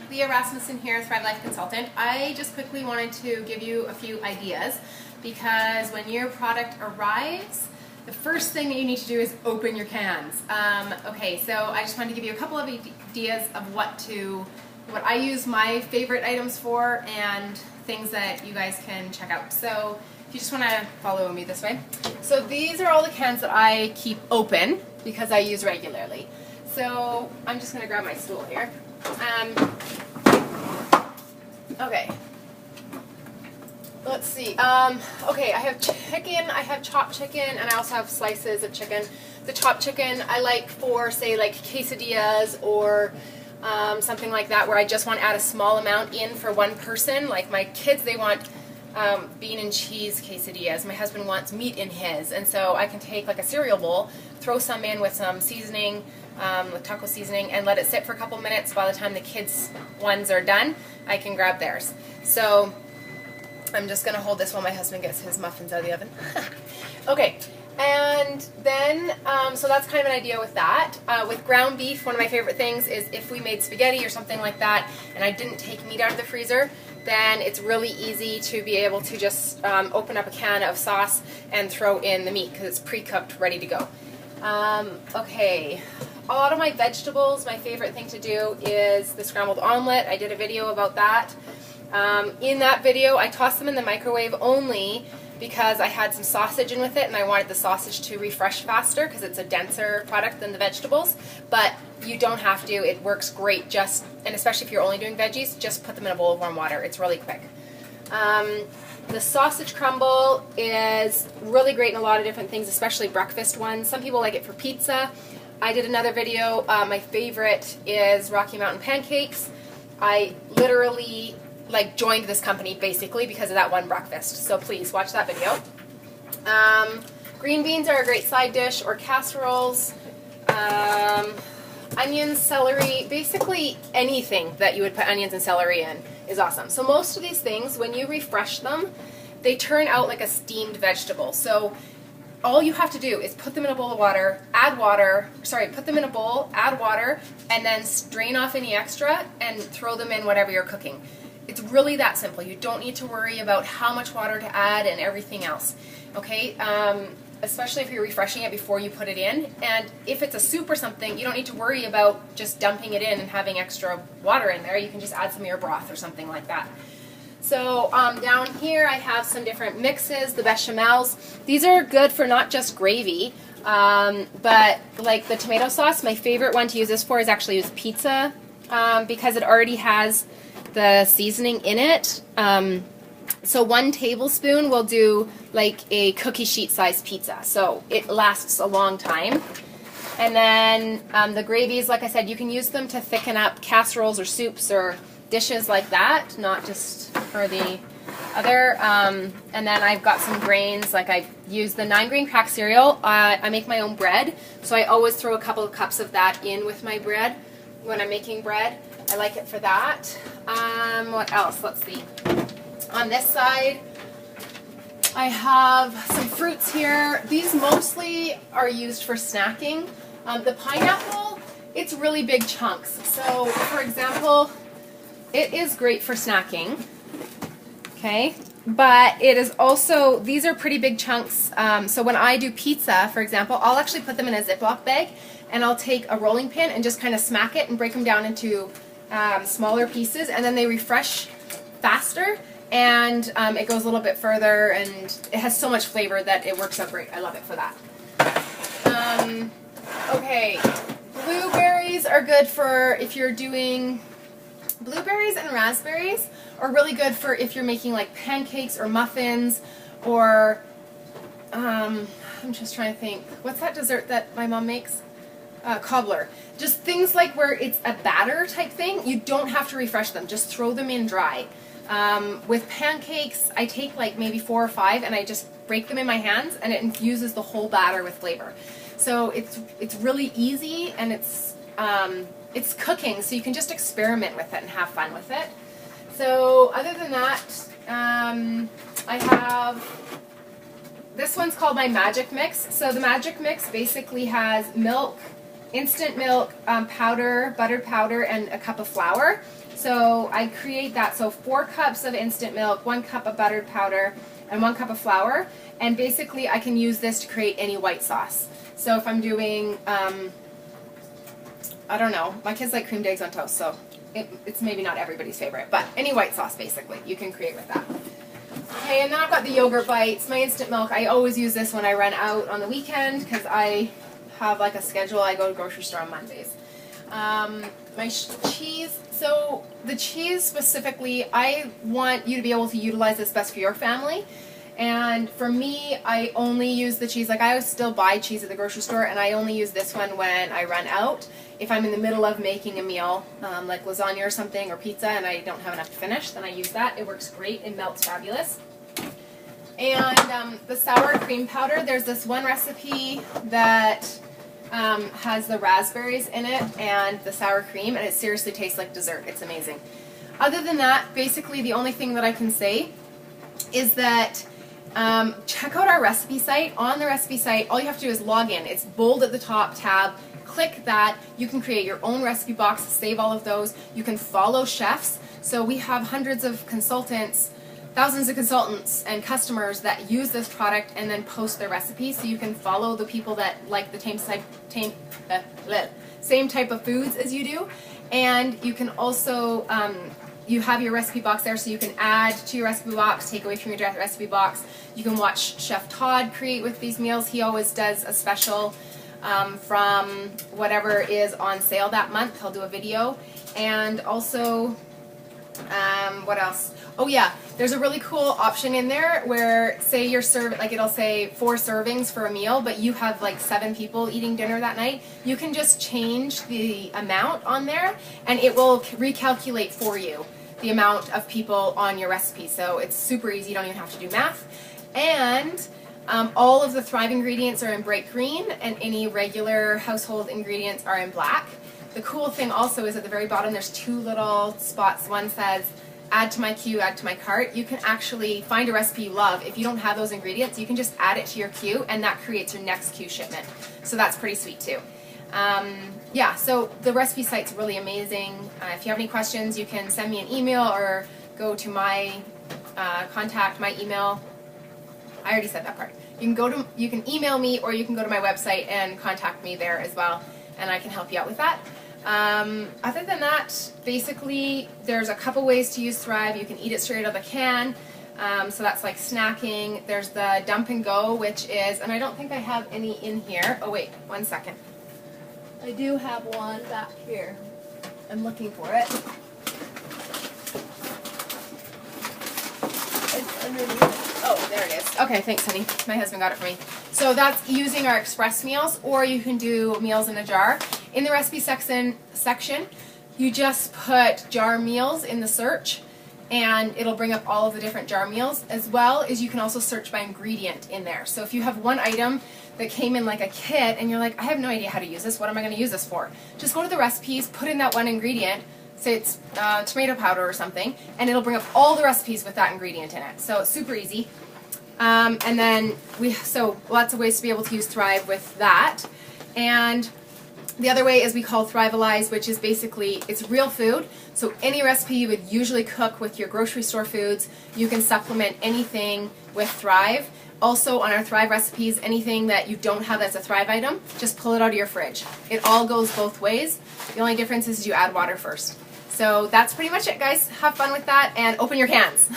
Leah Rasmussen here, Thrive Life Consultant. I just quickly wanted to give you a few ideas because when your product arrives, the first thing that you need to do is open your cans. Okay, so I just wanted to give you a couple of ideas of what I use my favorite items for and things that you guys can check out. So if you just want to follow me this way. So these are all the cans that I keep open because I use regularly. So I'm just going to grab my stool here. Okay. Let's see. Okay, I have chicken, I have chopped chicken, and I also have slices of chicken. The chopped chicken I like for, say, like quesadillas or something like that, where I just want to add a small amount in for one person. Like my kids, they want bean and cheese quesadillas. My husband wants meat in his, and so I can take like a cereal bowl, throw some in with some seasoning, with taco seasoning, and let it sit for a couple minutes. By the time the kids' ones are done, I can grab theirs. So I'm just going to hold this while my husband gets his muffins out of the oven. Okay, and then, so that's kind of an idea with that. With ground beef, one of my favorite things is if we made spaghetti or something like that, and I didn't take meat out of the freezer, then it's really easy to be able to just open up a can of sauce and throw in the meat because it's pre-cooked, ready to go. Okay, a lot of my vegetables, my favorite thing to do is the scrambled omelet. I did a video about that. In that video, I tossed them in the microwave only because I had some sausage in with it and I wanted the sausage to refresh faster because it's a denser product than the vegetables. But you don't have to. It works great, and especially if you're only doing veggies, just put them in a bowl of warm water. It's really quick. The sausage crumble is really great in a lot of different things, especially breakfast ones. Some people like it for pizza. I did another video. My favorite is Rocky Mountain pancakes. I literally joined this company basically because of that one breakfast. So please watch that video. Green beans are a great side dish, or casseroles. Onions, celery, basically anything that you would put onions and celery in is awesome. So most of these things, when you refresh them, they turn out like a steamed vegetable. So all you have to do is put them in a bowl of water, put them in a bowl, add water, and then strain off any extra and throw them in whatever you're cooking. It's really that simple. You don't need to worry about how much water to add and everything else. Okay? Especially if you're refreshing it before you put it in. And if it's a soup or something, you don't need to worry about just dumping it in and having extra water in there. You can just add some of your broth or something like that. So down here I have some different mixes, the bechamels. These are good for not just gravy, but like the tomato sauce, my favorite one to use this for is actually use pizza because it already has the seasoning in it. So 1 tablespoon will do like a cookie sheet size pizza. So it lasts a long time. And then the gravies, like I said, you can use them to thicken up casseroles or soups or dishes like that, not just for the other. And then I've got some grains, like I use the 9-grain crack cereal. I make my own bread, so I always throw a couple of cups of that in with my bread when I'm making bread. I like it for that. What else? Let's see. On this side, I have some fruits here. These mostly are used for snacking. The pineapple, it's really big chunks. So, for example, it is great for snacking, okay? But it is also, these are pretty big chunks. So when I do pizza, for example, I'll actually put them in a Ziploc bag and I'll take a rolling pin and just kind of smack it and break them down into smaller pieces, and then they refresh faster. And it goes a little bit further, and it has so much flavor that it works out great. I love it for that. Okay, blueberries are good for if you're doing, blueberries and raspberries are really good for if you're making like pancakes or muffins, or I'm just trying to think, what's that dessert that my mom makes? Cobbler. Just things like where it's a batter type thing. You don't have to refresh them. Just throw them in dry. With pancakes, I take like maybe 4 or 5 and I just break them in my hands, and it infuses the whole batter with flavor. So it's really easy, and it's cooking, so you can just experiment with it and have fun with it. So other than that, I have, this one's called my Magic Mix. So the Magic Mix basically has milk, instant milk powder, buttered powder, and a cup of flour. So I create that, so 4 cups of instant milk, 1 cup of buttered powder, and 1 cup of flour. And basically I can use this to create any white sauce. So if I'm doing, I don't know, my kids like creamed eggs on toast, so it's maybe not everybody's favorite, but any white sauce basically you can create with that. Okay, and then I've got the yogurt bites, my instant milk. I always use this when I run out on the weekend because I have like a schedule. I go to the grocery store on Mondays. My cheese, so the cheese specifically, I want you to be able to utilize this best for your family. And for me, I only use the cheese, like I still buy cheese at the grocery store, and I only use this one when I run out. If I'm in the middle of making a meal, like lasagna or something, or pizza, and I don't have enough to finish, then I use that. It works great. It melts fabulous. And the sour cream powder, there's this one recipe that has the raspberries in it and the sour cream, and it seriously tastes like dessert. It's amazing. Other than that, basically the only thing that I can say is that check out our recipe site. On the recipe site, all you have to do is log in. It's bold at the top tab. Click that. You can create your own recipe box, save all of those. You can follow chefs. So we have hundreds of consultants, thousands of consultants and customers that use this product and then post their recipes. So you can follow the people that like the same type of foods as you do. And you can also you have your recipe box there, so you can add to your recipe box, take away from your recipe box. You can watch Chef Todd create with these meals. He always does a special from whatever is on sale that month. He'll do a video. And also, what else? Oh yeah, there's a really cool option in there where, say you're serving, like it'll say 4 servings for a meal, but you have like 7 people eating dinner that night. You can just change the amount on there, and it will recalculate for you the amount of people on your recipe. So it's super easy. You don't even have to do math. And all of the Thrive ingredients are in bright green, and any regular household ingredients are in black. The cool thing also is at the very bottom there's 2 little spots. One says add to my queue, add to my cart. You can actually find a recipe you love. If you don't have those ingredients, you can just add it to your queue, and that creates your next queue shipment. So that's pretty sweet too. Yeah, so the recipe site's really amazing. If you have any questions, you can send me an email or go to my contact, my email. I already said that part. You can email me, or you can go to my website and contact me there as well, and I can help you out with that. Other than that, basically, there's a couple ways to use Thrive. You can eat it straight out of the can, so that's like snacking. There's the dump and go, which is, and I don't think I have any in here. Oh wait, 1 second. I do have one back here. I'm looking for it. It's underneath. Oh, there it is. Okay, thanks, honey. My husband got it for me. So that's using our express meals, or you can do meals in a jar. In the recipe section, you just put jar meals in the search, and it'll bring up all of the different jar meals, as well as you can also search by ingredient in there. So if you have one item that came in like a kit and you're like, I have no idea how to use this, what am I going to use this for? Just go to the recipes, put in that one ingredient, say it's tomato powder or something, and it'll bring up all the recipes with that ingredient in it. So it's super easy. And then so lots of ways to be able to use Thrive with that. And the other way is we call Thrivealize, which is basically, it's real food. So any recipe you would usually cook with your grocery store foods, you can supplement anything with Thrive. Also on our Thrive recipes, anything that you don't have that's a Thrive item, just pull it out of your fridge. It all goes both ways. The only difference is you add water first. So that's pretty much it, guys. Have fun with that and open your cans.